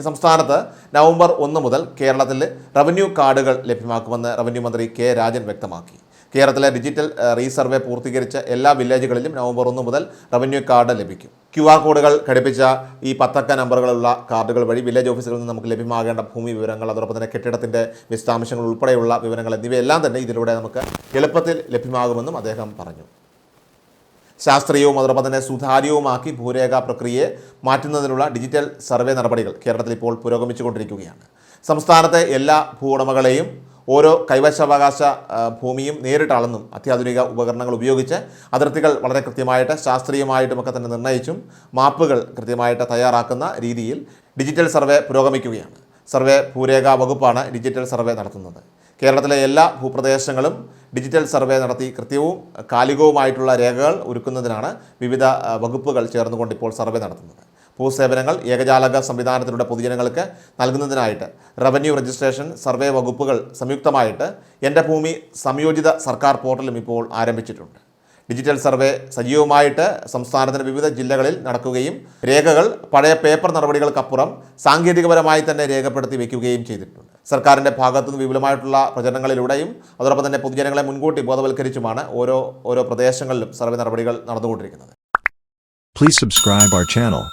സംസ്ഥാനത്ത് നവംബർ 1 മുതൽ കേരളത്തിൽ റവന്യൂ കാർഡുകൾ ലഭ്യമാക്കുമെന്ന് റവന്യൂ മന്ത്രി കെ രാജൻ വ്യക്തമാക്കി. കേരളത്തിലെ ഡിജിറ്റൽ റീസർവേ പൂർത്തീകരിച്ച എല്ലാ വില്ലേജുകളിലും നവംബർ 1 മുതൽ റവന്യൂ കാർഡ് ലഭിക്കും. QR കോഡുകൾ ഘടിപ്പിച്ച ഈ 10 അക്ക നമ്പറുകളുള്ള കാർഡുകൾ വഴി വില്ലേജ് ഓഫീസുകളിൽ നിന്ന് നമുക്ക് ലഭ്യമാകേണ്ട ഭൂമി വിവരങ്ങൾ, അതോടൊപ്പം തന്നെ കെട്ടിടത്തിൻ്റെ വിശദാംശങ്ങൾ ഉൾപ്പെടെയുള്ള വിവരങ്ങൾ എന്നിവയെല്ലാം തന്നെ ഇതിലൂടെ നമുക്ക് എളുപ്പത്തിൽ ലഭ്യമാകുമെന്നും അദ്ദേഹം പറഞ്ഞു. ശാസ്ത്രീയവും അതോടൊപ്പം തന്നെ സുതാര്യവുമാക്കി ഭൂരേഖ പ്രക്രിയയെ മാറ്റുന്നതിനുള്ള ഡിജിറ്റൽ സർവേ നടപടികൾ കേരളത്തിൽ ഇപ്പോൾ പുരോഗമിച്ചുകൊണ്ടിരിക്കുകയാണ്. സംസ്ഥാനത്തെ എല്ലാ ഭൂവുടമകളെയും ഓരോ കൈവശാവകാശ ഭൂമിയും നേരിട്ട് അളന്നും അത്യാധുനിക ഉപകരണങ്ങൾ ഉപയോഗിച്ച് അതിർത്തികൾ വളരെ കൃത്യമായിട്ട് ശാസ്ത്രീയമായിട്ടുമൊക്കെ തന്നെ നിർണ്ണയിച്ചും മാപ്പുകൾ കൃത്യമായിട്ട് തയ്യാറാക്കുന്ന രീതിയിൽ ഡിജിറ്റൽ സർവേ പുരോഗമിക്കുകയാണ്. സർവേ ഭൂരേഖാ വകുപ്പാണ് ഡിജിറ്റൽ സർവേ നടത്തുന്നത്. കേരളത്തിലെ എല്ലാ ഭൂപ്രദേശങ്ങളും ഡിജിറ്റൽ സർവേ നടത്തി കൃത്യവും കാലികവുമായിട്ടുള്ള രേഖകൾ ഒരുക്കുന്നതിനാണ് വിവിധ വകുപ്പുകൾ ചേർന്നുകൊണ്ട് ഇപ്പോൾ സർവേ നടത്തുന്നത്. ഭൂസേവനങ്ങൾ ഏകജാലക സംവിധാനത്തിലൂടെ പൊതുജനങ്ങൾക്ക് നൽകുന്നതിനായിട്ട് റവന്യൂ രജിസ്ട്രേഷൻ സർവേ വകുപ്പുകൾ സംയുക്തമായിട്ട് എൻ്റെ ഭൂമി സംയോജിത സർക്കാർ പോർട്ടലും ഇപ്പോൾ ആരംഭിച്ചിട്ടുണ്ട്. ഡിജിറ്റൽ സർവേ സജീവമായിട്ട് സംസ്ഥാനത്തിൻ്റെ വിവിധ ജില്ലകളിൽ നടക്കുകയും രേഖകൾ പഴയ പേപ്പർ നടപടികൾക്കപ്പുറം സാങ്കേതികപരമായി തന്നെ രേഖപ്പെടുത്തി വയ്ക്കുകയും ചെയ്തിട്ടുണ്ട്. സർക്കാരിൻ്റെ ഭാഗത്തുനിന്ന് വിപുലമായിട്ടുള്ള പ്രചരണങ്ങളിലൂടെയും അതോടൊപ്പം തന്നെ പൊതുജനങ്ങളെ മുൻകൂട്ടി ബോധവൽക്കരിച്ചുമാണ് ഓരോ പ്രദേശങ്ങളിലും സർവേ നടപടികൾ നടന്നുകൊണ്ടിരിക്കുന്നത്. Please subscribe our channel.